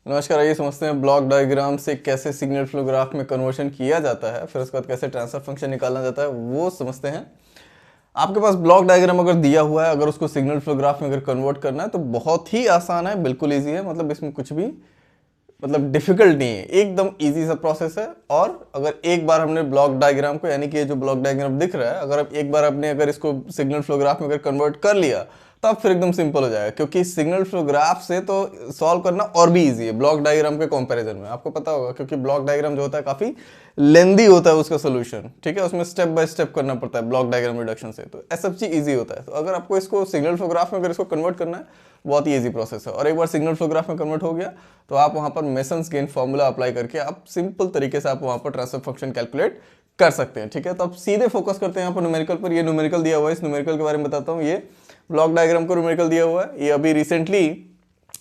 नमस्कार। आइए समझते हैं ब्लॉक डायग्राम से कैसे सिग्नल फ्लो ग्राफ में कन्वर्शन किया जाता है, फिर उसके बाद कैसे ट्रांसफर फंक्शन निकालना जाता है वो समझते हैं। आपके पास ब्लॉक डायग्राम अगर दिया हुआ है, अगर उसको सिग्नल फ्लो ग्राफ में अगर कन्वर्ट करना है तो बहुत ही आसान है, बिल्कुल ईजी है। मतलब इसमें कुछ भी डिफिकल्ट नहीं है, एकदम इजी सा प्रोसेस है। और अगर एक बार हमने ब्लॉक डायग्राम को, यानी कि ये जो ब्लॉक डायग्राम दिख रहा है, अगर आप एक बार आपने अगर इसको सिग्नल फ्लो ग्राफ में अगर कन्वर्ट कर लिया तब फिर एकदम सिंपल हो जाएगा, क्योंकि सिग्नल फ्लो ग्राफ से तो सॉल्व करना और भी इजी है ब्लॉक डायग्राम के कंपैरिजन में। आपको पता होगा, क्योंकि ब्लॉक डायग्राम जो होता है काफी लेंदी होता है उसका सोल्यूशन, ठीक है। उसमें स्टेप बाय स्टेप करना पड़ता है ब्लॉक डायग्राम रिडक्शन से, तो एसएफजी इजी होता है। तो अगर आपको इसको सिग्नल फ्लो ग्राफ में अगर इसको कन्वर्ट करना है, बहुत ही इजी प्रोसेस है। और एक बार सिग्नल फ्लो ग्राफ में कन्वर्ट हो गया तो आप वहां पर मेसन्स गेन फॉर्मूला अप्लाई करके आप सिंपल तरीके से आप वहां पर ट्रांसफर फंक्शन कैलकुलेट कर सकते हैं, ठीक है। तो अब सीधे फोकस करते हैं यहाँ पर न्यूमेरिकल पर। ये न्यूमेरिकल दिया हुआ है, इस न्यूमेरिकल के बारे में बताता हूँ। ये ब्लॉक डायग्राम को न्यूमेरिकल दिया हुआ है। ये अभी रिसेंटली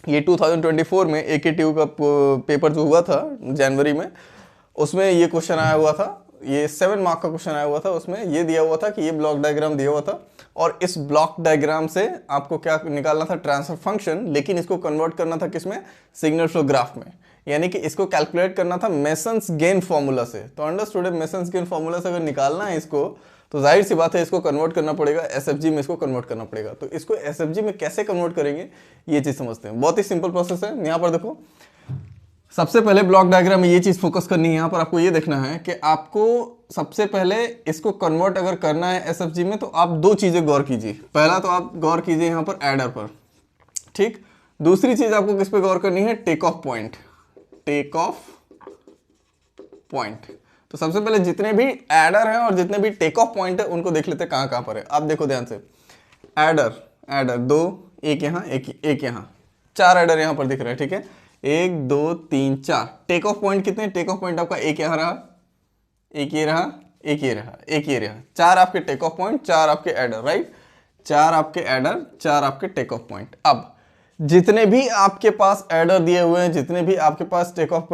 ये 2024 में AKTU का पेपर जो हुआ था जनवरी में, उसमें ये क्वेश्चन आया हुआ था। ये 7 मार्क का क्वेश्चन आया हुआ था। उसमें ये दिया हुआ था कि ये ब्लॉक डायग्राम दिया हुआ था और इस ब्लॉक डायग्राम से आपको क्या निकालना था, ट्रांसफर फंक्शन। लेकिन इसको कन्वर्ट करना था किसमें, सिग्नल फ्लो ग्राफ में, यानी कि इसको कैलकुलेट करना था मेसन्स गेन फॉर्मूला से। तो अंडरस्टूड है, मेसन्स गेन फॉर्मूला से अगर निकालना है इसको तो जाहिर सी बात है इसको कन्वर्ट करना पड़ेगा, एसएफजी में इसको कन्वर्ट करना पड़ेगा। तो इसको एसएफजी में कैसे कन्वर्ट करेंगे ये चीज समझते हैं। बहुत ही सिंपल प्रोसेस है। यहाँ पर देखो, सबसे पहले ब्लॉक डायग्राम में ये चीज फोकस करनी है। यहाँ पर आपको ये देखना है कि आपको सबसे पहले इसको कन्वर्ट अगर करना है एसएफजी में, तो आप दो चीजें गौर कीजिए। पहला तो आप गौर कीजिए यहाँ पर एडर पर, ठीक। दूसरी चीज आपको किस पे गौर करनी है, take off point. Take off point. तो सबसे पहले जितने भी एडर हैं और जितने भी टेक ऑफ पॉइंट है उनको देख लेते हैं कहां कहां पर है। आप देखो ध्यान से, एडर दो, एक यहां, एक यहां, 4 एडर यहां पर दिख रहे हैं, ठीक है। 1 2 3 4। टेक ऑफ पॉइंट कितने, टेक ऑफ पॉइंट आपका एक यहां रहा, एक ये रहा, एक ये रहा, एक ये रहा। 4 आपके टेक ऑफ पॉइंट, 4 आपके एडर, राइट। 4 आपके एडर, 4 आपके टेक ऑफ पॉइंट। अब जितने भी आपके पास एडर दिए हुए हैं, जितने भी आपके पास टेक ऑफ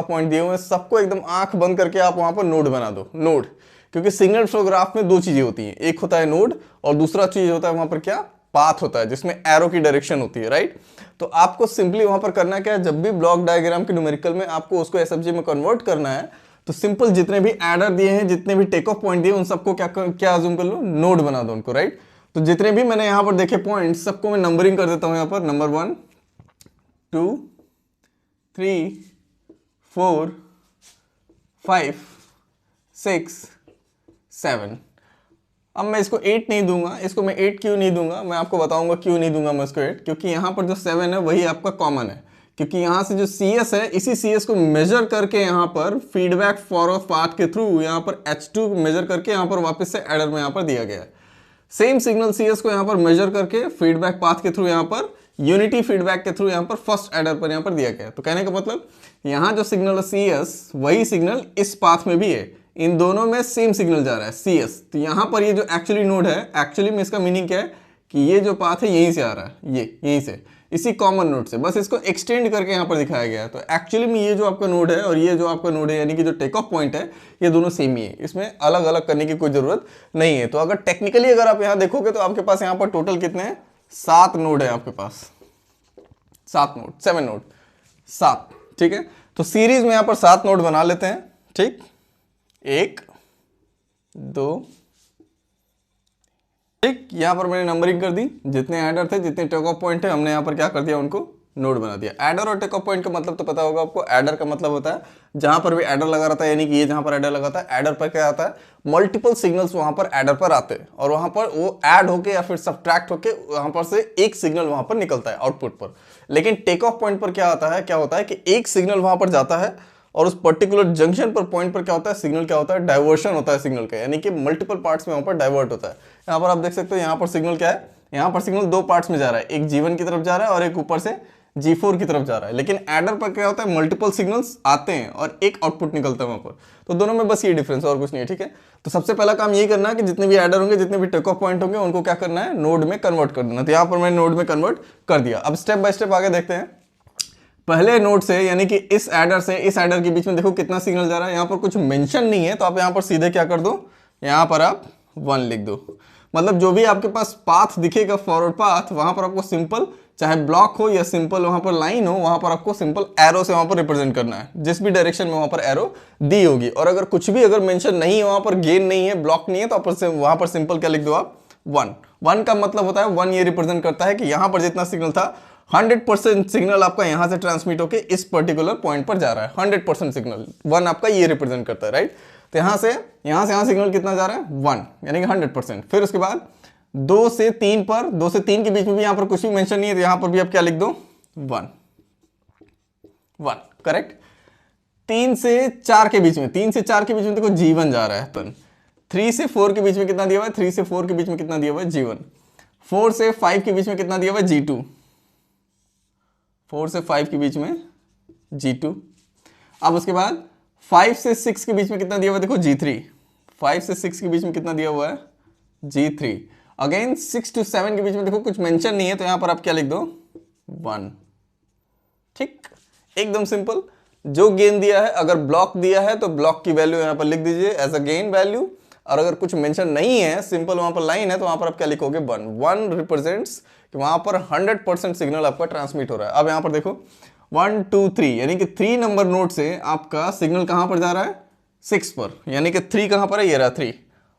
पॉइंट दिए हुए हैं, सबको एकदम आंख बंद करके आप वहां पर नोड बना दो। नोड, क्योंकि सिग्नल फ्लो ग्राफ में दो चीजें होती हैं, एक होता है नोड और दूसरा चीज होता है वहां पर क्या, पाथ होता है, जिसमें एरो की डायरेक्शन होती है, राइट। तो आपको सिंपली वहां पर करना क्या है, जब भी ब्लॉक डायग्राम के न्यूमेरिकल में आपको उसको एसएफजी में कन्वर्ट करना है, तो सिंपल जितने भी एडर दिए हैं, जितने भी टेक ऑफ पॉइंट दिए, उन सबको क्या अज्यूम कर लो, नोड बना दो उनको, राइट। तो जितने भी मैंने यहां पर देखे पॉइंट, सबको मैं नंबरिंग कर देता हूं यहां पर। नंबर 1 2 3 4 5 6 7। अब मैं इसको 8 नहीं दूंगा। इसको मैं 8 क्यों नहीं दूंगा, मैं आपको बताऊंगा क्यों नहीं दूंगा मैं इसको 8। क्योंकि यहां पर जो 7 है वही आपका कॉमन है, क्योंकि यहां से जो CS है, इसी CS को मेजर करके यहां पर फीडबैक फॉरवर्ड पाथ के थ्रू यहां पर H2 मेजर करके यहां पर वापस से एडर में यहां पर दिया गया है। सेम सिग्नल CS को यहां पर मेजर करके फीडबैक पाथ के थ्रू यहां पर यूनिटी फीडबैक के थ्रू यहां पर फर्स्ट एडर पर यहां पर दिया गया है। तो कहने का मतलब यहां जो सिग्नल है CS, वही सिग्नल इस पाथ में भी है। इन दोनों में सेम सिग्नल जा रहा है CS। तो यहां पर ये जो एक्चुअली नोड है, एक्चुअली में इसका मीनिंग क्या है कि ये जो पाथ है यहीं से आ रहा है, ये यहीं से, इसी कॉमन नोड से, बस इसको एक्सटेंड करके यहां पर दिखाया गया है। तो एक्चुअली में ये जो आपका नोड है और ये जो आपका नोड है, यानी कि जो टेक ऑफ पॉइंट है, ये दोनों सेम ही है। इसमें अलग अलग करने की कोई जरूरत नहीं है। तो अगर टेक्निकली अगर आप यहां देखोगे तो आपके पास यहां पर टोटल कितने हैं, 7 नोड है आपके पास। 7 नोड, 7 नोड, 7, ठीक है। तो सीरीज में यहां पर 7 नोड बना लेते हैं, ठीक। 1 2, ठीक। यहां पर मैंने नंबरिंग कर दी, जितने एडर थे, जितने टेक ऑफ पॉइंट है, हमने यहां पर क्या कर दिया, उनको नोड बना दिया। एडर और टेक ऑफ पॉइंट का मतलब तो पता होगा आपको। एडर का मतलब होता है जहां पर भी एडर लगा रहता है, यानी कि ये जहां पर एडर लगाता है, एडर पर क्या आता है, मल्टीपल सिग्नल्स वहां पर एडर पर आते हैं और वहां पर वो ऐड होके या फिर सब्ट्रैक्ट होके वहां पर से एक सिग्नल वहां पर निकलता है आउटपुट पर। लेकिन टेक ऑफ पॉइंट पर क्या आता है, क्या होता है कि एक सिग्नल वहां पर जाता है और उस पर्टिकुलर जंक्शन पर, पॉइंट पर क्या होता है, सिग्नल क्या होता है, डाइवर्शन होता है सिग्नल का, यानी कि मल्टीपल पार्ट्स में वहां पर डाइवर्ट होता है। यहां पर आप देख सकते हो, यहां पर सिग्नल क्या है, यहां पर सिग्नल 2 पार्ट्स में जा रहा है, एक G1 की तरफ जा रहा है और एक ऊपर से G4 की तरफ जा रहा है। लेकिन एडर पर क्या होता है, मल्टीपल सिग्नल्स आते हैं और एक आउटपुट निकलता है वहां पर। तो दोनों में बस ये डिफरेंस, और कुछ नहीं है, ठीक है। तो सबसे पहला काम यही करना है कि जितने भी एडर होंगे, जितने भी टेक ऑफ पॉइंट होंगे, उनको क्या करना है, नोड में कन्वर्ट कर देना। तो यहां पर मैंने नोड में कन्वर्ट कर दिया। अब स्टेप बाय स्टेप आगे देखते हैं। पहले नोड से, यानी कि इस एडर से इस एडर के बीच में देखो कितना सिग्नल जा रहा है। यहां पर कुछ मेंशन नहीं है, तो आप यहां पर सीधे क्या कर दो, यहां पर आप 1 लिख दो। मतलब जो भी आपके पास पाथ दिखेगा, फॉरवर्ड पाथ, वहां पर आपको सिंपल चाहे ब्लॉक हो या सिंपल वहां पर लाइन हो, वहां पर आपको सिंपल एरो से वहां पर रिप्रेजेंट करना है, जिस भी डायरेक्शन में वहां पर एरो दी होगी। और अगर कुछ भी अगर मेंशन नहीं है, वहां पर गेन नहीं है, ब्लॉक नहीं है, तो वहां पर सिंपल क्या लिख दो आप 1। 1 का मतलब होता है 1 ये रिप्रेजेंट करता है कि यहां पर जितना सिग्नल था 100% सिग्नल आपका यहां से ट्रांसमिट होकर इस पर्टिकुलर पॉइंट पर जा रहा है। 100% सिग्नल 1 आपका ये रिप्रेजेंट करता है, राइट। तो यहां से यहां सिग्नल कितना जा रहा है 1, यानी कि 100%। फिर उसके बाद 2 से 3 पर, 2 से 3 के बीच में भी यहां पर कुछ भी मेंशन नहीं है, तो यहां पर भी आप क्या लिख दो 1 1, करेक्ट। 3 से 4 के बीच में, 3 से 4 के बीच में देखो G1 जा रहा है अपन। 3 से 4 के बीच में कितना दिया हुआ है, 3 से 4 के बीच में कितना दिया हुआ है G1। 4 से 5 के बीच में कितना दिया हुआ है G2। 4 से 5 के बीच में G2। अब उसके बाद 5 से 6 के बीच में कितना दिया हुआ है, देखो G3। 5 से 6 के बीच में कितना दिया हुआ है G3। अगेन 6 to 7 के बीच में देखो कुछ मेंशन नहीं है, तो यहां पर आप क्या लिख दो 1। ठीक, एकदम सिंपल। जो गेन दिया है, अगर ब्लॉक दिया है तो ब्लॉक की वैल्यू यहां पर लिख दीजिए एज अ गेन वैल्यू, और अगर कुछ मेंशन नहीं है, सिंपल वहां पर लाइन है, तो वहां पर आप क्या लिखोगे 1। 1 रिप्रेजेंट्स कि वहां पर 100% सिग्नल आपका ट्रांसमिट हो रहा है। अब यहां पर देखो 1 2 3, यानी कि 3 नंबर नोड से आपका सिग्नल कहां पर जा रहा है 6 पर, यानी कि 3 कहां पर है, ये रहा 3,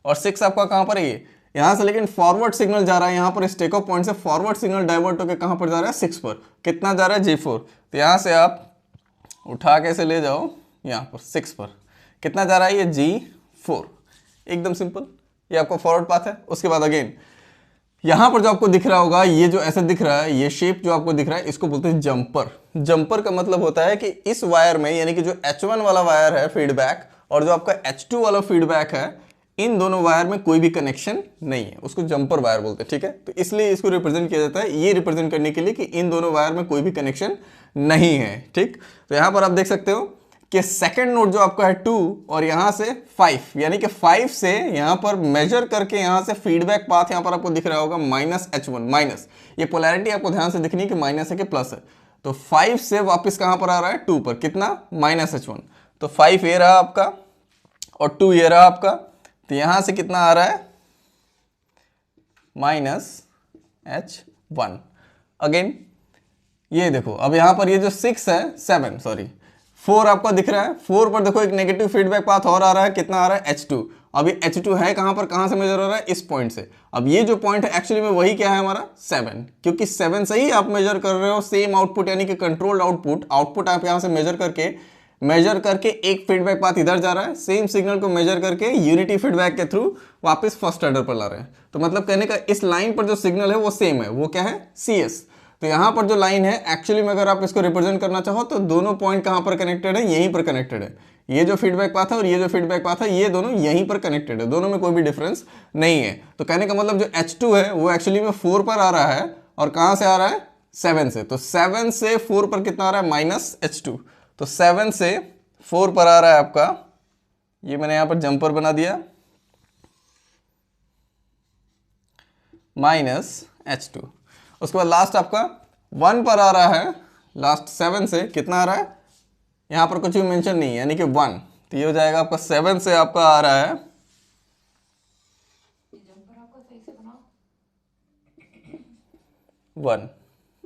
और 6 आपका कहां पर है ये यहां से। लेकिन फॉरवर्ड सिग्नल जा रहा है यहां पर, इस टेक ऑफ पॉइंट से फॉरवर्ड सिग्नल डाइवर्ट होकर कहां पर जा रहा है 6 पर। कितना जा रहा है G4। तो यहां से आप उठा के से ले जाओ यहां पर 6 पर, कितना जा रहा है ये G4। एकदम सिंपल, ये आपका फॉरवर्ड पाथ है। उसके बाद अगेन यहां पर जो आपको दिख रहा होगा, ये जो ऐसा दिख रहा है, ये शेप जो आपको दिख रहा है, इसको बोलते हैं जंपर। जंपर का मतलब होता है कि इस वायर में, यानी कि जो H1 वाला वायर है फीडबैक, और जो आपका H2 वाला फीडबैक है, इन दोनों वायर में कोई भी कनेक्शन नहीं है, उसको जंपर वायर बोलते हैं। ठीक है, तो इसलिए इसको रिप्रेजेंट किया जाता है, ये रिप्रेजेंट करने के लिए कि इन दोनों वायर में कोई भी कनेक्शन नहीं है। ठीक, तो यहां पर आप देख सकते हो कि सेकंड नोड जो आपका है 2 और यहां से 5, यानी कि 5 से यहां पर मेजर करके यहां से फीडबैक पाथ यहां पर आपको दिख रहा होगा -H1 माइनस। ये पोलैरिटी आपको ध्यान से दिखनी है कि माइनस है कि प्लस है। तो 5 से वापस कहां पर आ रहा है 2 पर, कितना -H1। तो 5 ये रहा आपका और 2 ये रहा आपका, तो यहां से कितना आ रहा है -H1। अगेन ये देखो, अब यहां पर ये जो 6 है 7 सॉरी 4 आपका दिख रहा है। 4 पर देखो एक नेगेटिव फीडबैक पाथ और आ रहा है, कितना आ रहा है H2। अब ये H2 है कहां पर, कहां से मेजर हो रहा है इस पॉइंट से। अब ये जो पॉइंट है एक्चुअली में वही क्या है हमारा 7, क्योंकि 7 से ही आप मेजर कर रहे हो सेम आउटपुट, यानी कि कंट्रोल्ड आउटपुट आप यहां से मेजर करके एक फीडबैक पाथ इधर जा रहा है, सेम सिग्नल को मेजर करके यूनिटी फीडबैक के थ्रू वापस फर्स्ट ऑर्डर पर ला रहे हैं। तो मतलब कहने का इस लाइन पर जो सिग्नल है वो सेम है, वो क्या है CS। तो यहां पर जो लाइन है एक्चुअली में अगर आप इसको रिप्रेजेंट करना चाहो तो दोनों पॉइंट कहां पर कनेक्टेड है, यहीं पर कनेक्टेड है। ये जो फीडबैक पाथ है और ये जो फीडबैक पाथ है, ये दोनों यहीं पर कनेक्टेड है, दोनों में कोई भी डिफरेंस नहीं है। तो कहने का मतलब जो H2 है वो एक्चुअली में 4 पर आ रहा है, और कहां से आ रहा है 7 से। तो 7 से 4 पर कितना आ रहा है -H2। तो 7 से 4 पर आ रहा है आपका, ये मैंने यहां पर जंपर बना दिया, -H2। उसके बाद लास्ट आपका 1 पर आ रहा है, लास्ट 7 से कितना आ रहा है, यहां पर कुछ भी मेंशन नहीं है, यानी कि 1। तो ये हो जाएगा आपका 7 से आपका आ रहा है 1।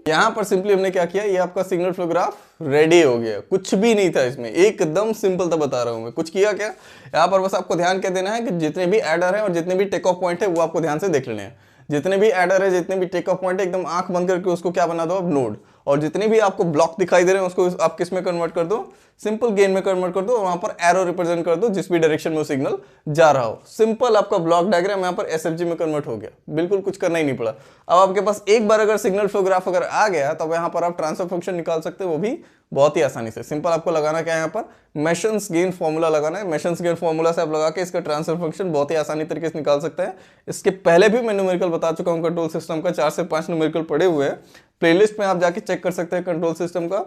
यहां पर सिंपली हमने क्या किया, ये आपका सिग्नल फ्लो ग्राफ रेडी हो गया, कुछ भी नहीं था इसमें, एकदम सिंपल था, बता रहा हूं मैं। कुछ किया क्या, यहां पर बस आपको ध्यान क्या देना है कि जितने भी एडर है और जितने भी टेक ऑफ पॉइंट है वो आपको ध्यान से देख लेने हैं। जितने भी एडर है, जितने भी टेक ऑफ पॉइंट है, एकदम आंख बंद करके उसको क्या बना दो अब नोड, और जितने भी आपको ब्लॉक दिखाई दे रहे हैं उसको आप किस में कन्वर्ट कर दो, सिंपल गेन में कन्वर्ट कर दो, और वहां पर एरो रिप्रेजेंट कर दो जिस भी डायरेक्शन में वो सिग्नल जा रहा हो। सिंपल आपका ब्लॉक डायग्राम यहां पर SFG में कन्वर्ट हो गया, बिल्कुल कुछ करना ही नहीं पड़ा। अब आपके पास एक बार अगर सिग्नल फ्लो ग्राफ अगर आ गया तब यहां पर आप ट्रांसफर फंक्शन निकाल सकते हो, वो भी बहुत ही आसानी से। सिंपल आपको लगाना क्या है, यहाँ पर मेशंस गेन फॉर्मूला लगाना है। मेशंस गेन फॉर्मूला से आप लगा के इसका ट्रांसफर फंक्शन बहुत ही आसानी तरीके से निकाल सकते हैं। इसके पहले भी मैं न्यूमेरिकल बता चुका हूं कंट्रोल सिस्टम का, 4 से 5 न्यूमेरिकल पड़े हुए हैं, प्लेलिस्ट में आप जाके चेक कर सकते हैं कंट्रोल सिस्टम का।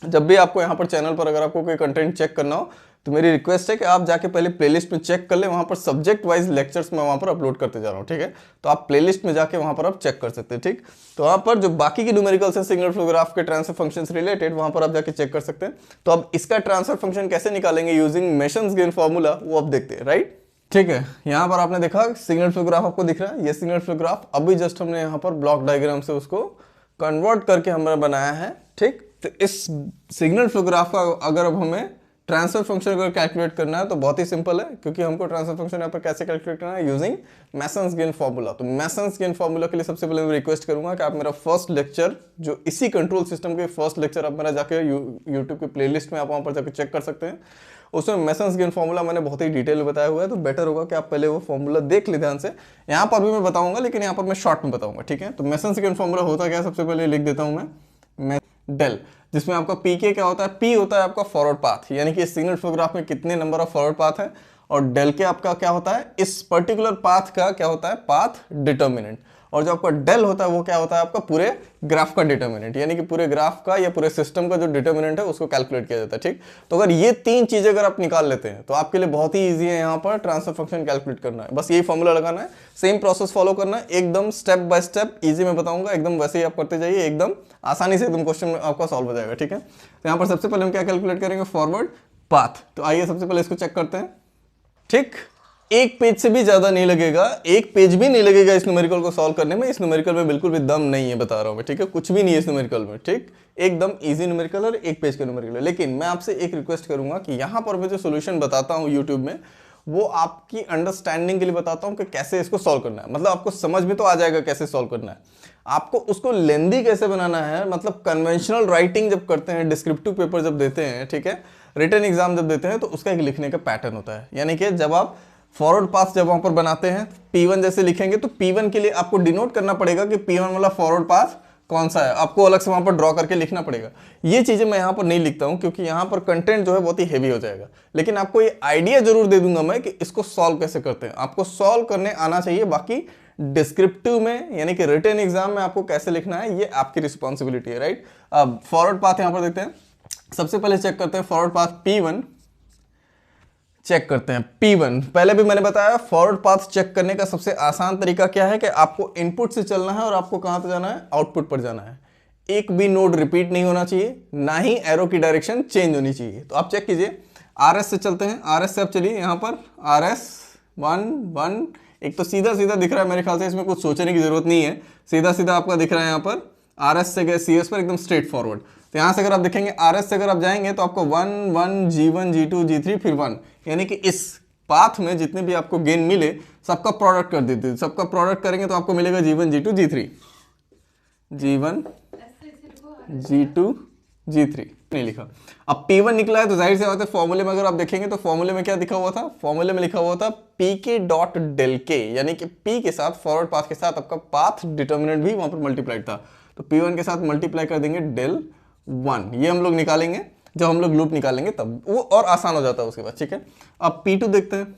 जब भी आपको यहाँ पर चैनल पर अगर आपको कोई कंटेंट चेक करना हो तो मेरी रिक्वेस्ट है कि आप जाके पहले प्लेलिस्ट में चेक कर ले, वहां पर सब्जेक्ट वाइज लेक्चर्स मैं वहां पर अपलोड करते जा रहा हूं। ठीक है, तो आप प्लेलिस्ट में जाके वहां पर आप चेक कर सकते हैं। ठीक, तो वहां पर जो बाकी की न्यूमेरिकल्स हैं सिग्नल फ्लो ग्राफ के ट्रांसफर फंक्शन से रिलेटेड, वहां पर आप जाके चेक कर सकते हैं। तो अब इसका ट्रांसफर फंक्शन कैसे निकालेंगे यूजिंग मेशंस गेन फॉर्मूला, वो अब देखते हैं। राइट, ठीक है, यहाँ पर आपने देखा सिग्नल फ्लो ग्राफ आपको दिख रहा है, ये सिग्नल फ्लो ग्राफ अभी जस्ट हमने यहाँ पर ब्लॉक डायग्राम से उसको कन्वर्ट करके हमने बनाया है, ठीक। तो इस सिग्नल फ्लो ग्राफ का अगर अब हमें ट्रांसफर फंक्शन अगर कैलकुलेट करना है तो बहुत ही सिंपल है, क्योंकि हमको ट्रांसफर फंक्शन यहाँ पर कैसे कैलकुलेट करना है, यूजिंग मेसन्स गेन फॉर्मूला। तो मेसन्स गेन फॉर्मूला के लिए सबसे पहले मैं रिक्वेस्ट करूंगा कि आप मेरा फर्स्ट लेक्चर, जो इसी कंट्रोल सिस्टम के फर्स्ट लेक्चर, आप मेरा जाके यूट्यूब के प्लेलिस्ट में आप वहाँ पर जाकर चेक कर सकते हैं। उसमें मेसन्स गेन फॉर्मूला मैंने बहुत ही डिटेल में बताया हुआ है, तो बेटर होगा कि आप पहले वो फॉर्मूला देख ले ध्यान से। यहाँ पर भी मैं बताऊंगा, लेकिन यहाँ पर मैं शॉर्ट में बताऊंगा, ठीक है। तो मेसन्स गेन फॉर्मूला होता क्या है, सबसे पहले लिख देता हूँ मैं डेल, जिसमें आपका पी के क्या होता है, पी होता है आपका फॉरवर्ड पाथ, यानी कि सिग्नल फ्लो ग्राफ में कितने नंबर ऑफ फॉरवर्ड पाथ है, और डेल के आपका क्या होता है, इस पर्टिकुलर पाथ का क्या होता है, पाथ डिटर्मिनेंट। और जो आपका डेल होता है वो क्या होता है, आपका पूरे ग्राफ का डिटर्मिनेंट, यानी कि पूरे ग्राफ का या पूरे सिस्टम का जो डिटर्मिनेंट है उसको कैलकुलेट किया जाता है, ठीक। तो अगर ये तीन चीजें अगर आप निकाल लेते हैं तो आपके लिए बहुत ही ईजी है यहाँ पर ट्रांसफर फंक्शन कैलकुलेट करना है। बस यही फॉर्मूला लगाना है, सेम प्रोसेस फॉलो करना है, एकदम स्टेप बाय स्टेप ईजी में बताऊंगा, एकदम वैसे ही आप करते जाइए, एकदम आसानी से एकदम क्वेश्चन आपका सॉल्व हो जाएगा, ठीक है। तो यहाँ पर सबसे पहले हम क्या कैलकुलेट करेंगे, फॉरवर्ड पाथ। तो आइए सबसे पहले इसको चेक करते हैं, ठीक। एक पेज से भी ज्यादा नहीं लगेगा, एक पेज भी नहीं लगेगा इस न्यूमेरिकल को सॉल्व करने में। इस न्यूमेरिकल में बिल्कुल भी दम नहीं है, बता रहा हूं मैं, ठीक है, कुछ भी नहीं है इस न्यूमेरिकल में, ठीक। एकदम इजी न्यूमेरिकल और एक पेज का न्यूमेरिकल है। लेकिन मैं आपसे एक रिक्वेस्ट करूंगा कि यहां पर मैं जो सोल्यूशन बताता हूं यूट्यूब में, वो आपकी अंडरस्टैंडिंग के लिए बताता हूं कि कैसे इसको सॉल्व करना है। मतलब आपको समझ में तो आ जाएगा कैसे सॉल्व करना है, आपको उसको लेंदी कैसे बनाना है। मतलब कन्वेंशनल राइटिंग जब करते हैं, डिस्क्रिप्टिव पेपर जब देते हैं, ठीक है, रिटन एग्जाम जब देते हैं, तो उसका एक लिखने का पैटर्न होता है। यानी कि जब आप फॉरवर्ड पाथ जब वहां पर बनाते हैं, P1 जैसे लिखेंगे, तो P1 के लिए आपको डिनोट करना पड़ेगा कि P1 वाला फॉरवर्ड पाथ कौन सा है, आपको अलग से वहां पर ड्रॉ करके लिखना पड़ेगा। ये चीजें मैं यहाँ पर नहीं लिखता हूं, क्योंकि यहाँ पर कंटेंट जो है बहुत ही हेवी हो जाएगा। लेकिन आपको ये आइडिया जरूर दे दूंगा मैं कि इसको सॉल्व कैसे करते हैं, आपको सॉल्व करने आना चाहिए। बाकी डिस्क्रिप्टिव में यानी कि रिटन एग्जाम में आपको कैसे लिखना है ये आपकी रिस्पॉन्सिबिलिटी है, राइट। अब फॉरवर्ड पाथ यहाँ पर देखते हैं, सबसे पहले चेक करते हैं फॉरवर्ड पाथ P1, चेक करते हैं P1। पहले भी मैंने बताया फॉरवर्ड पाथ चेक करने का सबसे आसान तरीका क्या है कि आपको इनपुट से चलना है और आपको कहां पे जाना है, आउटपुट पर जाना है। एक भी नोड रिपीट नहीं होना चाहिए, ना ही एरो की डायरेक्शन चेंज होनी चाहिए। तो आप चेक कीजिए, RS से चलते हैं, RS से आप चलिए, यहाँ पर RS 1 1, एक तो सीधा सीधा दिख रहा है, मेरे ख्याल से इसमें कुछ सोचने की जरूरत नहीं है, सीधा सीधा आपका दिख रहा है। यहाँ पर RS से गए CS पर एकदम स्ट्रेट फॉरवर्ड। तो यहाँ से अगर आप देखेंगे RS से अगर आप जाएंगे तो आपको 1 1 G1 G2 G3 फिर 1, यानी कि इस पाथ में जितने भी आपको गेन मिले सबका प्रोडक्ट कर देते, सबका प्रोडक्ट करेंगे तो आपको मिलेगा G1 G2 G3, G1 G2 G3 नहीं लिखा। अब P1 निकला है तो जाहिर सी बात है फॉर्मूले में अगर आप देखेंगे तो फॉर्मूले में क्या लिखा हुआ था, फॉर्मूले में लिखा हुआ था PK डॉट डेल के, यानी कि P के साथ फॉरवर्ड पाथ के साथ आपका पाथ डिटर्मिनेंट भी वहां पर मल्टीप्लाइड था। तो P1 के साथ मल्टीप्लाई कर देंगे डेल 1, ये हम लोग निकालेंगे जब हम लोग लूप निकालेंगे तब, वो और आसान हो जाता है उसके बाद, ठीक है। अब P2 देखते हैं,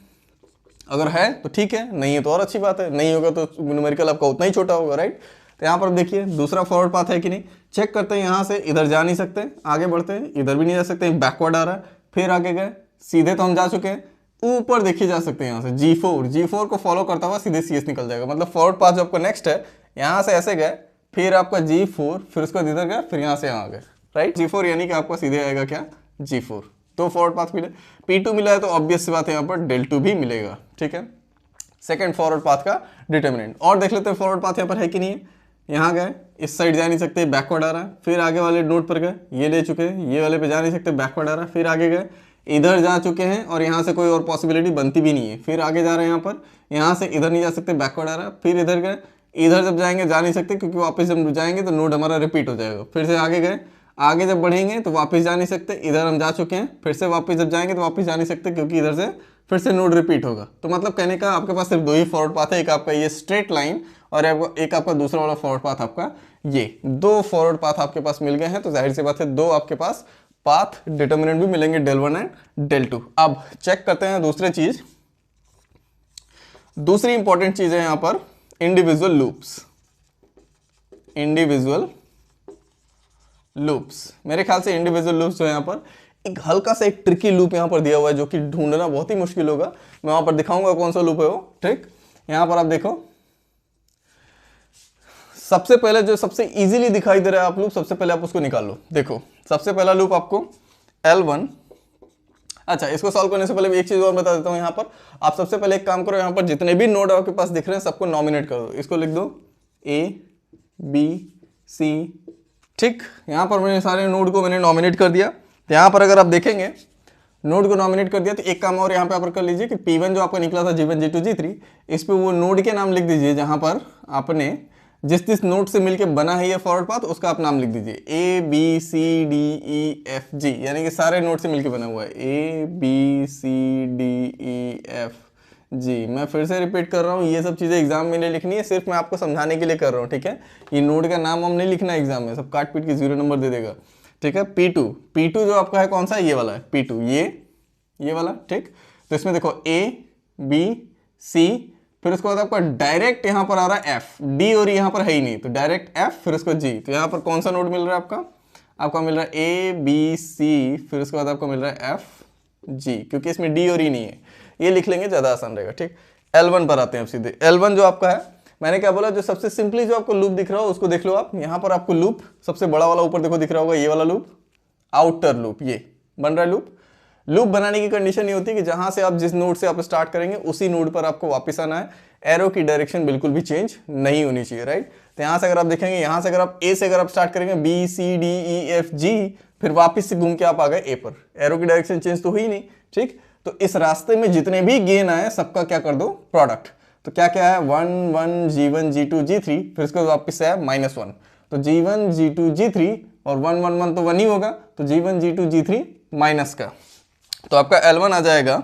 अगर है तो ठीक है, नहीं है तो और अच्छी बात है, नहीं होगा तो न्यूमेरिकल आपका उतना ही छोटा होगा, राइट। तो यहाँ पर देखिए दूसरा फॉरवर्ड पाथ है कि नहीं, चेक करते हैं। यहाँ से इधर जा नहीं सकते, आगे बढ़ते हैं, इधर भी नहीं जा सकते, बैकवर्ड आ रहा है, फिर आगे गए, सीधे तो हम जा चुके हैं, ऊपर देखिए जा सकते हैं। यहाँ से G4 को फॉलो करता हुआ सीधे CS निकल जाएगा। मतलब फॉरवर्ड पाथ जो आपका नेक्स्ट है, यहाँ से ऐसे गए, फिर आपका G4, फिर उसके बाद इधर गया, फिर यहाँ से यहाँ आ गए, राइट। G4 यानी कि आपका सीधे आएगा क्या, G4। तो फॉरवर्ड पाथ मिले, P2 मिला है तो ऑब्वियस सी बात है यहाँ पर डेल 2 भी मिलेगा, ठीक है। सेकंड फॉरवर्ड पाथ का डिटर्मिनेंट। और देख लेते हैं फॉरवर्ड पाथ यहाँ पर है कि नहीं है। यहाँ गए, इस साइड जा नहीं सकते, बैकवर्ड आ रहा है, फिर आगे वाले नोड पर गए, ये ले चुके हैं, ये वाले पे जा नहीं सकते, बैकवर्ड आ रहा है, फिर आगे गए, इधर जा चुके हैं और यहाँ से कोई और पॉसिबिलिटी बनती भी नहीं है, फिर आगे जा रहे हैं यहाँ पर, यहाँ से इधर नहीं जा सकते, बैकवर्ड आ रहा है, फिर इधर गए, इधर जब जाएंगे जा नहीं सकते क्योंकि वापस जब जाएंगे तो नोड हमारा रिपीट हो जाएगा, फिर से आगे गए, आगे जब बढ़ेंगे तो वापस जा नहीं सकते, इधर हम जा चुके हैं, फिर से वापस जब जाएंगे तो वापस जा नहीं सकते क्योंकि इधर से फिर से नोड रिपीट होगा। तो मतलब कहने का आपके पास सिर्फ दो ही फॉरवर्ड पाथ है, एक आपका ये स्ट्रेट लाइन और एक आपका दूसरा वाला फॉरवर्ड पाथ आपका ये, दो फॉरवर्ड पाथ आपके पास मिल गए हैं। तो जाहिर सी बात है दो आपके पास पाथ डिटर्मिनेंट भी मिलेंगे, डेल 1 एंड डेल 2। अब चेक करते हैं दूसरी इंपॉर्टेंट चीज है यहां पर इंडिविजुअल लूप्स। मेरे ख्याल से इंडिविजुअल लूप्स जो है यहाँ पर एक हल्का सा एक ट्रिकी लूप यहाँ पर दिया हुआ है जो कि ढूंढना बहुत ही मुश्किल होगा। मैं वहां पर दिखाऊंगा कौन सा लूप है वो, ठीक। यहां पर आप देखो, सबसे पहले जो सबसे इजीली दिखाई दे रहा है आप लूप, सबसे पहले आप उसको निकाल लो। देखो सबसे पहला लूप आपको L1। अच्छा, इसको सॉल्व करने से पहले एक चीज और बता देता हूं। यहाँ पर आप सबसे पहले एक काम करो, यहाँ पर जितने भी नोड आपके पास दिख रहे हैं सबको नॉमिनेट कर दो। इसको लिख दो A B सी, ठीक। यहाँ पर मैंने सारे नोड को मैंने नॉमिनेट कर दिया। तो यहाँ पर अगर आप देखेंगे नोड को नॉमिनेट कर दिया, तो एक काम और यहाँ पे आप कर लीजिए कि P1 जो आपका निकला था G1 G2 G3, इस पे वो नोड के नाम लिख दीजिए जहाँ पर आपने जिस नोड से मिलके बना है ये फॉरवर्ड पाथ, उसका आप नाम लिख दीजिए ABCDEFG, यानी कि सारे नोड से मिलके बना हुआ है ABCDEFG। मैं फिर से रिपीट कर रहा हूँ, ये सब चीज़ें एग्जाम में नहीं लिखनी है, सिर्फ मैं आपको समझाने के लिए कर रहा हूँ, ठीक है। ये नोड का नाम हम नहीं लिखना है एग्जाम में, सब काट पीट के 0 नंबर दे देगा, ठीक है। P2 जो आपका है कौन सा, ये वाला है P2, ये वाला, ठीक। तो इसमें देखो ABC, फिर उसके बाद आपका डायरेक्ट यहाँ पर आ रहा है F, D और यहाँ पर है ही नहीं, तो डायरेक्ट F, फिर उसको G। तो यहाँ पर कौन सा नोड मिल रहा है आपका मिल रहा है ABC, फिर उसके बाद आपको मिल रहा है FG, क्योंकि इसमें D और E नहीं है, ये लिख लेंगे ज़्यादा आसान रहेगा, ठीक। L1 पर आते हैं अब सीधे। L1 जो आपका है, मैंने क्या बोला, जो सबसे सिंपली जो आपको लूप दिख रहा हो उसको देख लो आप। यहाँ पर आपको लूप सबसे बड़ा वाला ऊपर देखो दिख रहा होगा, ये वाला लूप, आउटर लूप, ये बन रहा है लूप। लूप बनाने की कंडीशन ये होती है कि जहां से आप जिस नोड से आप स्टार्ट करेंगे उसी नोड पर आपको वापस आना है, एरो की डायरेक्शन बिल्कुल भी चेंज नहीं होनी चाहिए, राइट। तो यहाँ से अगर आप देखेंगे, यहाँ से अगर आप ए से अगर आप स्टार्ट करेंगे BCDEFG, फिर वापस से घूम के आप आ गए ए पर, एरो की डायरेक्शन चेंज तो हुई नहीं, ठीक। तो इस रास्ते में जितने भी गेन आए सबका क्या कर दो, प्रोडक्ट। तो क्या क्या है, 1 1 G1 G2 G3, फिर उसके बाद वापस से आया -1, तो G1 G2 G3 और 1 1 1 तो 1 ही होगा, तो G1 G2 G3 माइनस का, तो आपका L1 आ जाएगा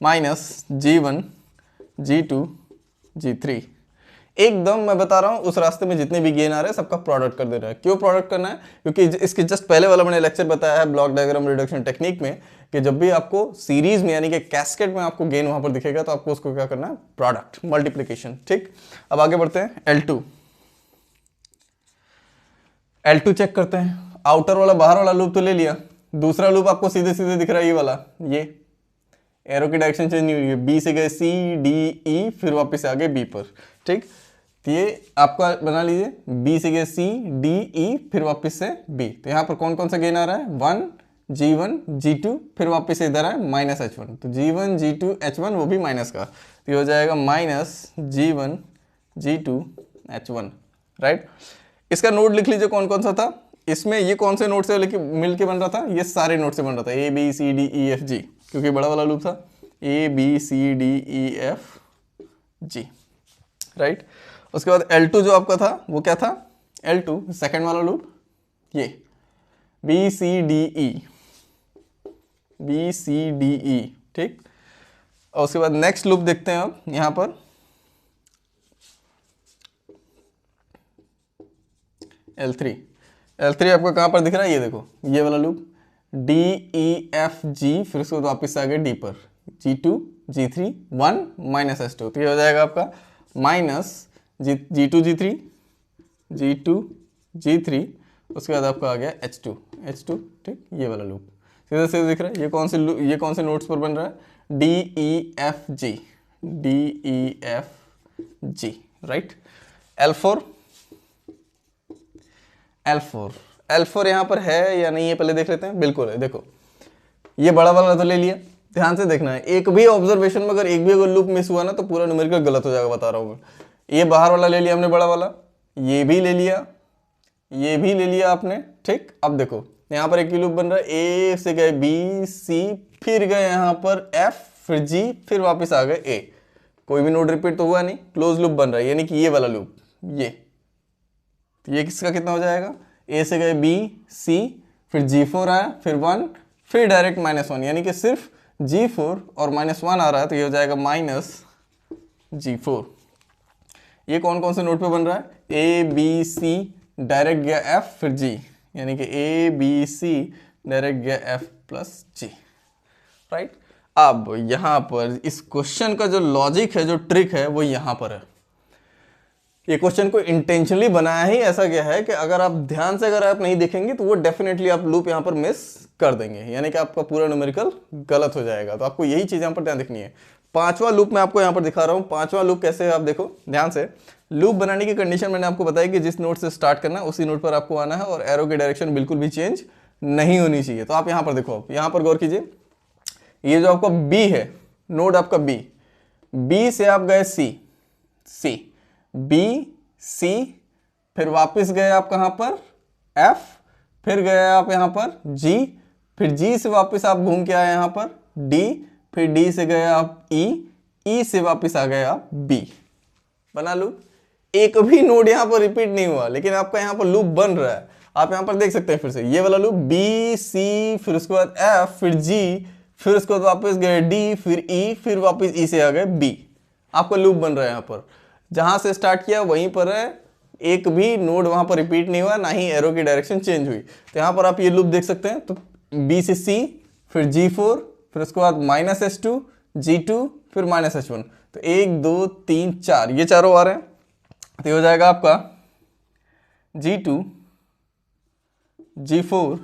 -G1 G2 G3। एकदम मैं बता रहा हूं, उस रास्ते में जितने भी गेन आ रहे हैं सबका प्रोडक्ट कर दे रहा है। क्यों प्रोडक्ट करना है, क्योंकि इसके जस्ट पहले वाला मैंने लेक्चर बताया है ब्लॉक डायग्राम रिडक्शन टेक्निक में, कि जब भी आपको सीरीज में यानी कि कैस्केड में आपको गेन वहां पर दिखेगा तो आपको उसको क्या करना है, प्रोडक्ट, मल्टीप्लीकेशन, ठीक। अब आगे बढ़ते हैं, L2 चेक करते हैं। आउटर वाला बाहर वाला लूप तो ले लिया, दूसरा लूप आपको सीधे सीधे दिख रहा है, ये वाला, ये एरो की डायरेक्शन चेंज नहीं हुई है, बी से गए C D E, फिर वापस आ गए B पर, ठीक। तो ये आपका बना लीजिए, B से गए C D E, फिर वापस से B। तो यहाँ पर कौन कौन सा गेन आ रहा है, 1 G1 G2, फिर वापस से इधर है -H1, तो G1 G2 H1 वो भी माइनस का, तो ये हो जाएगा -G1 G2 H1, राइट। इसका नोड लिख लीजिए कौन कौन सा था इसमें, ये कौन से नोड से मिल के बन रहा था, ये सारे नोड से बन रहा था, ABCDEFG, क्योंकि बड़ा वाला लूप था ABCDEFG, राइट। उसके बाद L2 जो आपका था वो क्या था, L2 सेकंड वाला लूप, ये BCDE, ठीक। और उसके बाद नेक्स्ट लूप देखते हैं अब यहाँ पर, L3 आपका कहाँ पर दिख रहा है, ये देखो, ये वाला लूप DEFG, फिर उसके बाद वापस आ गए D पर, G2 G3 1 -H2, तो ये हो जाएगा आपका -G2 G3, उसके बाद आपका आ गया H2, ठीक, ये वाला लूप सीधे सीधे दिख रहा है। ये कौन से नोट्स पर बन रहा है, DEFG, राइट। L4 यहाँ पर है या नहीं है पहले देख लेते हैं, बिल्कुल है। देखो ये बड़ा वाला तो ले लिया, ध्यान से देखना है, एक भी ऑब्जर्वेशन में अगर एक भी अगर लूप मिस हुआ ना तो पूरा न्यूमेरिकल गलत हो जाएगा, बता रहा हूँ। ये बाहर वाला ले लिया हमने, बड़ा वाला, ये भी ले लिया, ये भी ले लिया आपने, ठीक। अब देखो यहाँ पर एक ही लूप बन रहा है, A से गए B C, फिर गए यहाँ पर F, फिर G, फिर वापस आ गए A, कोई भी नोड रिपीट तो हुआ नहीं, क्लोज लूप बन रहा है, यानी कि ये वाला लूप, ये किसका कितना हो जाएगा, A से गए B C, फिर G4 आया, फिर 1, फिर डायरेक्ट -1, यानी कि सिर्फ G4 और -1 आ रहा है, तो ये हो जाएगा -G4। ये कौन कौन से नोड पे बन रहा है, A B C, डायरेक्ट गया F, फिर G, यानी कि A B C डायरेक्ट गया F प्लस G, राइट। अब यहाँ पर इस क्वेश्चन का जो लॉजिक है, जो ट्रिक है, वो यहाँ पर है। ये क्वेश्चन को इंटेंशनली बनाया ही ऐसा गया है कि अगर आप ध्यान से अगर आप नहीं देखेंगे तो वो डेफिनेटली आप लूप यहाँ पर मिस कर देंगे, यानी कि आपका पूरा न्यूमेरिकल गलत हो जाएगा। तो आपको यही चीज़ यहाँ पर ध्यान रखनी है। पांचवा लूप मैं आपको यहाँ पर दिखा रहा हूँ। पांचवा लूप कैसे है आप देखो ध्यान से। लूप बनाने की कंडीशन मैंने आपको बताई कि जिस नोड से स्टार्ट करना है उसी नोड पर आपको आना है और एरो की डायरेक्शन बिल्कुल भी चेंज नहीं होनी चाहिए। तो आप यहाँ पर देखो, यहाँ पर गौर कीजिए, ये जो आपका बी है, नोड आपका बी से आप गए सी, बी सी, फिर वापस गए आप कहाँ पर F, फिर गए आप यहाँ पर G, फिर G से वापस आप घूम के आए यहाँ पर D, फिर D से गए आप E, E से वापस आ गए आप B। बना लूप। एक भी नोड यहाँ पर रिपीट नहीं हुआ, लेकिन आपका यहाँ पर लूप बन रहा है। आप यहाँ पर देख सकते हैं फिर से ये वाला लूप B C, फिर उसके बाद F, फिर G, फिर उसके बाद वापस गए D, फिर E, फिर वापस E से आ गए B। आपका लूप बन रहा है यहाँ पर, जहां से स्टार्ट किया वहीं पर है, एक भी नोड वहां पर रिपीट नहीं हुआ, ना ही एरो की डायरेक्शन चेंज हुई। तो यहाँ पर आप ये लूप देख सकते हैं। तो B से C, फिर G4, फिर उसके बाद -S2, G2, फिर -H1। तो 1 2 3 4 ये चारों आ रहे हैं। तो ये हो जाएगा आपका G2, G4,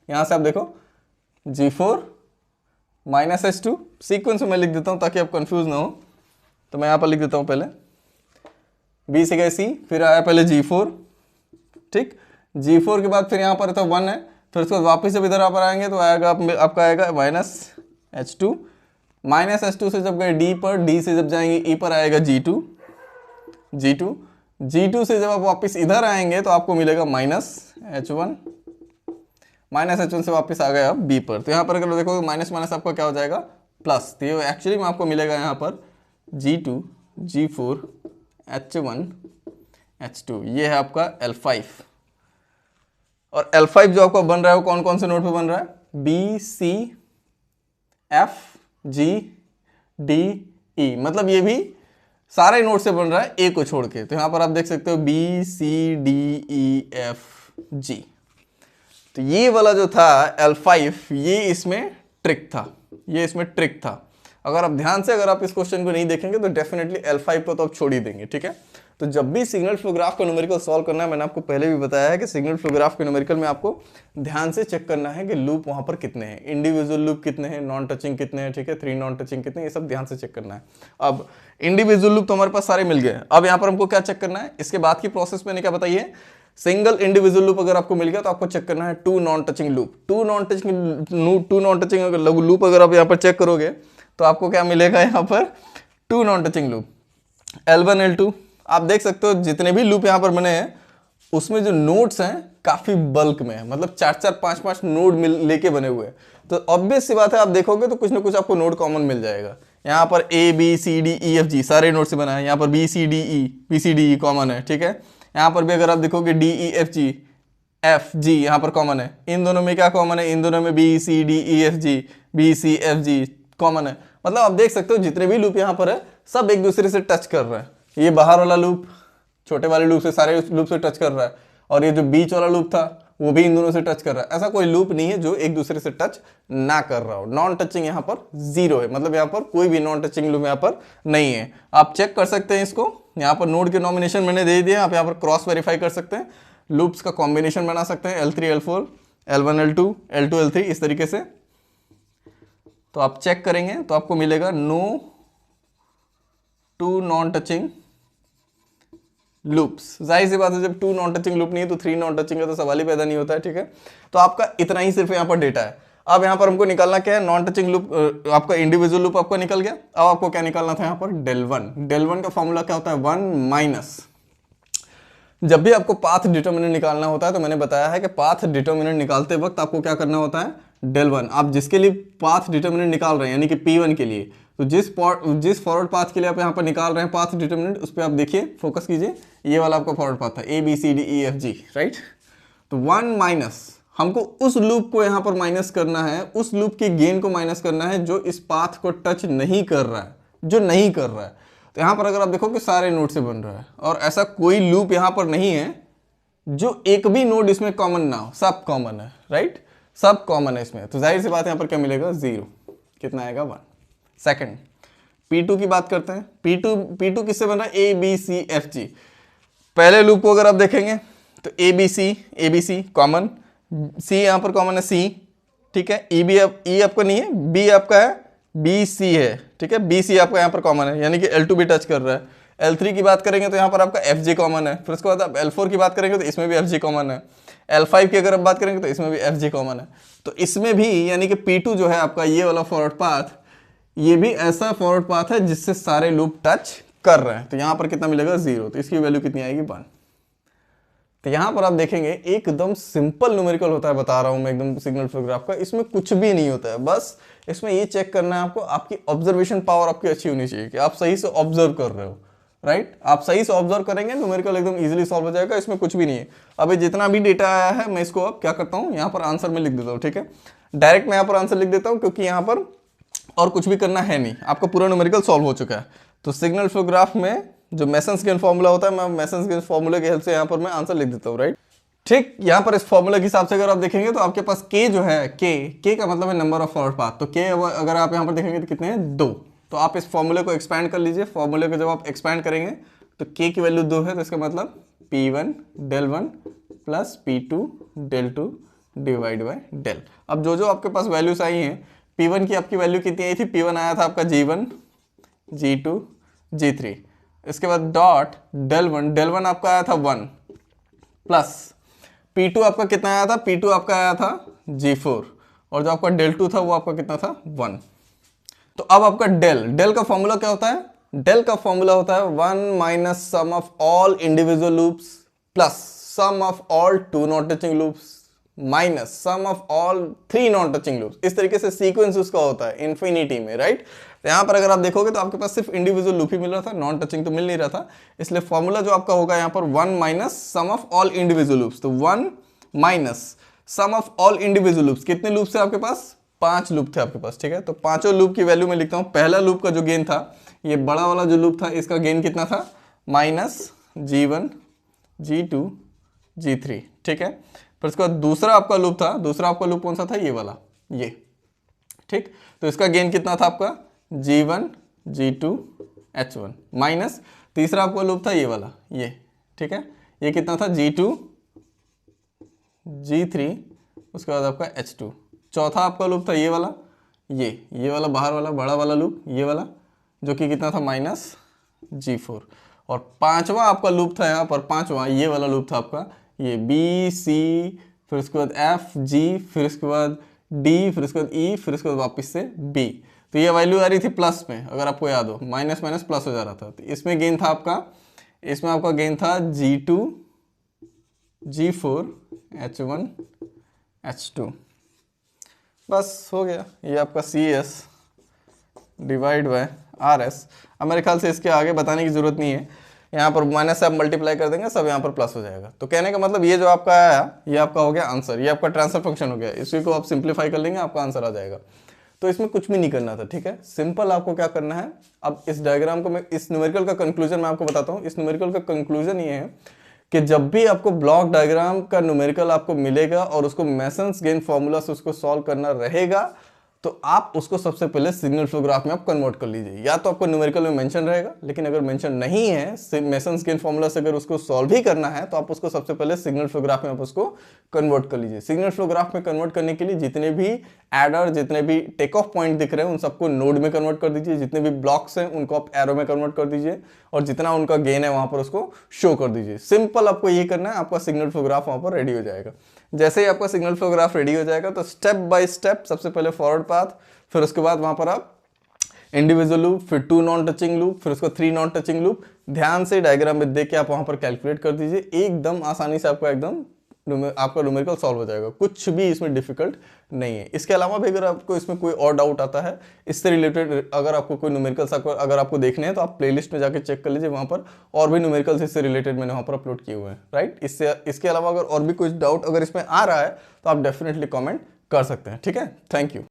यहां से आप देखो G4 -H2, सीक्वेंस में मैं लिख देता हूं ताकि आप कंफ्यूज ना हो। तो मैं यहां पर लिख देता हूं पहले B से गए C, फिर आया पहले G4, ठीक। G4 के बाद फिर यहाँ पर तो 1 है, फिर उसके बाद वापस जब इधर पर आएंगे तो आएगा आपका आएगा -H2, -H2 से जब गए D पर, D से जब जाएंगे E पर आएगा G2, G2 से जब आप वापस इधर आएंगे तो आपको मिलेगा -H1, -H1 से वापस आ गए आप B पर। तो यहाँ पर अगर देखो माइनस माइनस आपका क्या हो जाएगा प्लस। तो ये एक्चुअली में आपको मिलेगा यहाँ पर G2, G4, H1, H2, ये है आपका L5। और L5 जो आपका बन रहा है वो कौन कौन से नोड पे बन रहा है? B, C, F, G, D, E, मतलब ये भी सारे नोड से बन रहा है A को छोड़ के। तो यहाँ पर आप देख सकते हो B, C, D, E, F, G। तो ये वाला जो था L5, ये इसमें ट्रिक था, अगर आप ध्यान से अगर आप इस क्वेश्चन को नहीं देखेंगे तो डेफिनेटली L5 को तो आप छोड़ ही देंगे, ठीक है। तो जब भी सिग्नल फ्लो ग्राफ का न्यूमेरिकल सॉल्व करना है, मैंने आपको पहले भी बताया है कि सिग्नल फ्लो ग्राफ के न्यूमेरिकल में आपको ध्यान से चेक करना है कि लूप वहां पर कितने हैं, इंडिविजुअल लूप कितने हैं, नॉन टचिंग कितने हैं, ठीक है, 3 नॉन टचिंग कितने, ये सब ध्यान से चेक करना है। अब इंडिविजुअल लूप तो हमारे पास सारे मिल गए। अब यहाँ पर हमको क्या चेक करना है, इसके बाद की प्रोसेस मैंने क्या बताई है, सिंगल इंडिविजुअल लूप अगर आपको मिल गया तो आपको चेक करना है 2 non touching loop. 2 non touching loop अगर आप यहाँ पर चेक करोगे तो आपको क्या मिलेगा, यहाँ पर 2 non touching loop L1 L2। आप देख सकते हो जितने भी लूप यहाँ पर बने हैं उसमें जो नोड्स हैं काफी बल्क में है, मतलब 4-4 5-5 नोड लेके बने हुए हैं। तो ऑब्वियस सी बात है, आप देखोगे तो कुछ ना कुछ आपको नोड कॉमन मिल जाएगा। यहाँ पर A B C D E F G सारे नोड से बना है, यहाँ पर B C D E common है, ठीक है। यहाँ पर भी अगर आप देखोगे D E F G यहाँ पर कॉमन है। इन दोनों में क्या कॉमन है, इन दोनों में B C D E F G B C F G common है। मतलब आप देख सकते हो जितने भी लूप यहाँ पर है सब एक दूसरे से टच कर रहे हैं। ये बाहर वाला लूप छोटे वाले लूप से सारे लूप से टच कर रहा है, और ये जो बीच वाला लूप था वो भी इन दोनों से टच कर रहा है। ऐसा कोई लूप नहीं है जो एक दूसरे से टच ना कर रहा हो। नॉन टचिंग यहाँ पर 0 है, मतलब यहाँ पर कोई भी नॉन टचिंग लूप यहाँ पर नहीं है। आप चेक कर सकते हैं इसको, यहाँ पर नोड के नॉमिनेशन मैंने दे दिया, आप यहाँ पर क्रॉस वेरीफाई कर सकते हैं, लूप्स का कॉम्बिनेशन बना सकते हैं L3 L4 L1 L2 L2 L3 इस तरीके से। तो आप चेक करेंगे तो आपको मिलेगा नो 2 नॉन टचिंग लूप्स। जाहिर सी बात है जब 2 नॉन टचिंग लूप नहीं है तो 3 नॉन टचिंग का तो सवाल ही पैदा नहीं होता है, ठीक है। तो आपका इतना ही सिर्फ यहाँ पर डेटा है। अब यहाँ पर हमको निकालना क्या है, नॉन टचिंग लूप आपका इंडिविजुअल लूप आपका निकल गया। अब आपको क्या निकालना था यहाँ पर, del 1 का फॉर्मूला क्या होता है 1 माइनस, जब भी आपको पाथ डिटर्मिनेंट निकालना होता है तो मैंने बताया है कि पाथ डिटर्मिनेंट निकालते वक्त आपको क्या करना होता है, del 1। आप जिसके लिए पाथ डिटर्मिनेंट निकाल रहे हैं यानी कि P1 के लिए, तो जिस फॉरवर्ड पाथ के लिए आप यहाँ पर निकाल रहे हैं पाथ डिटर्मिनेंट, उस पर आप देखिए, फोकस कीजिए, ये वाला आपका फॉरवर्ड पाथ था A B C D E F G, right. तो 1 माइनस, हमको उस लूप को यहाँ पर माइनस करना है, उस लूप के गेन को माइनस करना है जो इस पाथ को टच नहीं कर रहा है, जो नहीं कर रहा है। तो यहाँ पर अगर आप देखो कि सारे नोड से बन रहा है, और ऐसा कोई लूप यहाँ पर नहीं है जो एक भी नोड इसमें कॉमन ना हो, सब कॉमन है, राइट, सब कॉमन है इसमें। तो जाहिर सी बात है यहाँ पर क्या मिलेगा 0, कितना आएगा 1। सेकंड P2 की बात करते हैं। P2 किससे बन रहा है, A B C F G। पहले लूप को अगर आप देखेंगे तो A B C common, C यहाँ पर कॉमन है C, ठीक है। E आपका नहीं है, B आपका है, B C है, ठीक है। B C आपका यहाँ पर कॉमन है, यानी कि L2 भी टच कर रहा है। L3 की बात करेंगे तो यहाँ पर आपका F G कॉमन है। फिर उसके बाद आप L4 की बात करेंगे तो इसमें भी F G कॉमन है। L5 की अगर आप बात करेंगे तो इसमें भी F G कॉमन है। तो इसमें भी यानी कि P2 जो है आपका ये वाला फॉरवर्ड पाथ, ये भी ऐसा फॉरवर्ड पाथ है जिससे सारे लूप टच कर रहे हैं। तो यहाँ पर कितना मिलेगा 0, तो इसकी वैल्यू कितनी आएगी 1। तो यहाँ पर आप देखेंगे एकदम सिंपल न्यूमेरिकल होता है, बता रहा हूँ मैं एकदम सिग्नल फ्लो ग्राफ का। इसमें कुछ भी नहीं होता है, बस इसमें ये चेक करना है आपको, आपकी ऑब्जर्वेशन पावर आपकी अच्छी होनी चाहिए कि आप सही से ऑब्जर्व कर रहे हो, राइट। आप सही से ऑब्जर्व करेंगे न्यूमेरिकल एकदम इजीली सॉल्व हो जाएगा, इसमें कुछ भी नहीं है। अभी जितना भी डेटा आया है मैं इसको अब क्या करता हूँ, यहाँ पर आंसर में लिख देता हूँ, ठीक है। डायरेक्ट मैं यहाँ पर आंसर लिख देता हूँ क्योंकि यहाँ पर और कुछ भी करना है नहीं, आपका पूरा न्यूमेरिकल सॉल्व हो चुका है। तो सिग्नल फ्लो ग्राफ में जो मेसन्स गेन फॉर्मूला होता है, मैं मेसन्स गेन फॉर्मूले की हेल्प से यहाँ पर मैं आंसर लिख देता हूँ, राइट। ठीक, यहाँ पर इस फॉर्मूला के हिसाब से अगर आप देखेंगे तो आपके पास के जो है, के का मतलब है नंबर ऑफ फॉरवर्ड पाथ। तो के अगर आप यहाँ पर देखेंगे तो कितने हैं, 2। तो आप इस फॉर्मूले को एक्सपैंड कर लीजिए। फॉर्मूले को जब आप एक्सपैंड करेंगे तो के की वैल्यू 2 है, तो इसका मतलब P1 del 1 plus P2 del 2 divide by del. अब जो जो आपके पास वैल्यूज आई हैं, P1 की आपकी वैल्यू कितनी आई थी, P1 आया था आपका G1 G2 G3। इसके बाद डॉट del 1 आपका आया था 1 प्लस P2 आपका कितना आया था, P2 आपका आया था G4 और जो आपका del 2 था वो आपका कितना था, 1। तो अब आपका डेल का फॉर्मूला क्या होता है, डेल का फॉर्मूला होता है 1 minus sum of all individual loops plus sum of all 2 non touching loops minus sum of all 3 non touching loops. इस तरीके से सीक्वेंस उसका होता है इन्फिनिटी में, राइट। तो यहाँ पर अगर आप देखोगे तो आपके पास सिर्फ इंडिविजुअल लूप ही मिल रहा था, नॉन टचिंग तो मिल नहीं रहा था। इसलिए फॉर्मूला जो आपका होगा यहाँ पर 1 minus sum of all individual loops. तो 1 minus sum of all individual loops. कितने लूप्स है आपके पास, 5 लूप थे आपके पास, ठीक है। तो पांचों लूप की वैल्यू मैं लिखता हूँ। पहला लूप का जो गेन था, ये बड़ा वाला जो लूप था, इसका गेन कितना था, माइनस G1 G2 G3, ठीक है। फिर उसके बाद दूसरा आपका लूप था, दूसरा आपका लूप कौन सा था, ये वाला, ये, ठीक। तो इसका गेन कितना था आपका, G1 G2 H1 माइनस तीसरा आपका लूप था ये वाला, ये, ठीक है। ये कितना था, G2 G3, उसके बाद आपका H2। चौथा आपका लूप था ये वाला, ये वाला बाहर वाला बड़ा वाला लूप, ये वाला, जो कि कितना था, माइनस G4। और पांचवा आपका लूप था यहाँ पर, पांचवा ये वाला लूप था आपका, ये B C, फिर उसके बाद F G, फिर उसके बाद D, फिर उसके बाद E, फिर उसके बाद वापस से B। तो ये वैल्यू आ रही थी प्लस में, अगर आपको याद हो, माइनस माइनस प्लस हो जा रहा था। तो इसमें गेन था आपका, इसमें आपका गेन था G2 G4 H1 H2। बस हो गया, ये आपका CS डिवाइड बाय RS। अब मेरे ख्याल से इसके आगे बताने की जरूरत नहीं है, यहाँ पर माइनस से आप मल्टीप्लाई कर देंगे, सब यहाँ पर प्लस हो जाएगा। तो कहने का मतलब ये जो आपका आया, ये आपका हो गया आंसर, ये आपका ट्रांसफर फंक्शन हो गया। इसी को आप सिंप्लीफाई कर लेंगे, आपका आंसर आ जाएगा। तो इसमें कुछ भी नहीं करना था, ठीक है। सिंपल आपको क्या करना है, अब इस डायग्राम को मैं, इस न्यूमेरिकल का कंक्लूजन मैं आपको बताता हूँ। इस न्यूमेरिकल का कंक्लूजन ये है कि जब भी आपको ब्लॉक डायग्राम का न्यूमेरिकल आपको मिलेगा और उसको मेसन्स गेन फॉर्मूला से उसको सॉल्व करना रहेगा, तो आप उसको सबसे पहले सिग्नल फ्लो ग्राफ में आप कन्वर्ट कर लीजिए। या तो आपको न्यूमेरिकल में मेंशन रहेगा, लेकिन अगर मेंशन नहीं है मेसन्स गेन फॉर्मूला से अगर उसको सॉल्व ही करना है, तो आप उसको सबसे पहले सिग्नल फ्लो ग्राफ में आप उसको कन्वर्ट कर लीजिए। सिग्नल फ्लो ग्राफ में कन्वर्ट करने के लिए जितने भी एडर, जितने भी टेक ऑफ पॉइंट दिख रहे हैं, उन सबको नोड में कन्वर्ट कर दीजिए। जितने भी ब्लॉक्स हैं उनको आप एरो में कन्वर्ट कर दीजिए, और जितना उनका गेन है वहां पर उसको शो कर दीजिए। सिंपल आपको ये करना है, आपका सिग्नल फ्लो ग्राफ वहां पर रेडी हो जाएगा। जैसे ही आपका सिग्नल फ्लो ग्राफ रेडी हो जाएगा, तो स्टेप बाय स्टेप सबसे पहले फॉरवर्ड पाथ, फिर उसके बाद वहां पर आप इंडिविजुअल लूप, फिर 2 नॉन टचिंग लूप, फिर उसको 3 नॉन टचिंग लूप। ध्यान से डायग्राम में देख के आप वहां पर कैलकुलेट कर दीजिए, एकदम आसानी से आपका एकदम आपका न्यूमेरिकल सॉल्व हो जाएगा। कुछ भी इसमें डिफिकल्ट नहीं है। इसके अलावा भी अगर आपको इसमें कोई और डाउट आता है इससे रिलेटेड, अगर आपको कोई न्यूमेरिकल्स अगर आपको देखने हैं, तो आप प्लेलिस्ट में जाके चेक कर लीजिए, वहां पर और भी न्यूमेरिकल्स इससे रिलेटेड मैंने वहां पर अपलोड किए हुए हैं, राइट। इसके अलावा अगर और भी कुछ डाउट अगर इसमें आ रहा है, तो आप डेफिनेटली कॉमेंट कर सकते हैं, ठीक है। Thank you.